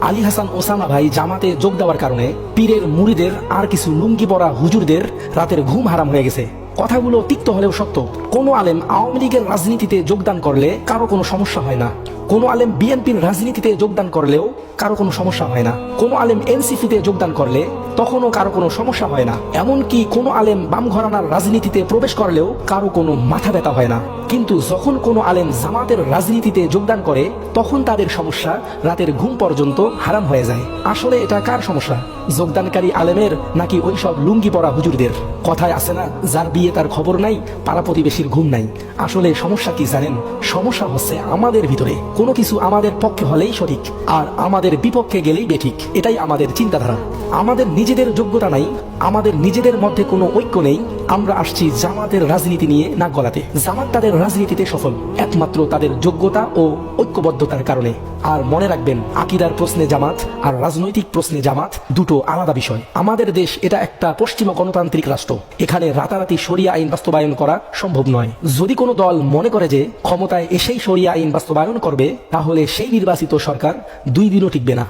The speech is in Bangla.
আলী হাসান ওসামা ভাই জামাতে যোগ দেওয়ার কারণে পীরের মুরিদের আর কিছু লুঙ্গি পরা হুজুরদের রাতের ঘুম হারাম হয়ে গেছে। কথাগুলো তিক্ত হলেও সত্য। কোনো আলেম আওয়ামী লীগের রাজনীতিতে যোগদান করলে কারো কোনো সমস্যা হয় না। কোনো আলেম বিএনপির রাজনীতিতে যোগদান করলেও কারো কোনো সমস্যা হয় না। কোনো আলেম এনসিপিতে যোগদান করলে তখনও কারো কোনো সমস্যা হয় না। এমনকি কোনো আলেম বাম ঘরানার রাজনীতিতে প্রবেশ করলেও কারো কোনো মাথা ব্যথা হয় না। কিন্তু যখন কোনো আলেম জামাতের রাজনীতিতে যোগদান করে তখন তাদের সমস্যা রাতের ঘুম পর্যন্ত হারাম হয়ে যায়। আসলে এটা কার সমস্যা? যোগদানকারী আলেমের নাকি ওইসব লুঙ্গি পরা হুজুরদের? কথায় আছে না, যার বিয়ে তার খবর নাই, পাড়া প্রতিবেশীর ঘুম নাই। আসলে সমস্যা কি জানেন? সমস্যা হচ্ছে আমাদের ভিতরে। কোনো কিছু আমাদের পক্ষে হলেই সঠিক, আর আমাদের বিপক্ষে গেলেই বেঠিক। এটাই আমাদের চিন্তাধারা। আমাদের নিজেদের যোগ্যতা নাই, আমাদের নিজেদের মধ্যে কোনো ঐক্য নেই। আমরা আসছি জামাতের রাজনীতি নিয়ে নাক গলাতে। জামাত তাদের রাজনীতিতে সফল একমাত্র তাদের যোগ্যতা ও ঐক্যবদ্ধতার কারণে। আর মনে রাখবেন, আকীদার প্রশ্নে জামাত আর রাজনৈতিক প্রশ্নে জামাত দুটো আলাদা বিষয়। আমাদের দেশ এটা একটা পশ্চিমা গণতান্ত্রিক রাষ্ট্র। এখানে রাতারাতি শরিয়া আইন বাস্তবায়ন করা সম্ভব নয়। যদি কোনো দল মনে করে যে ক্ষমতায় এসেই শরিয়া আইন বাস্তবায়ন করবে, তাহলে সেই নির্বাচিত সরকার 2 দিনও টিকবে না।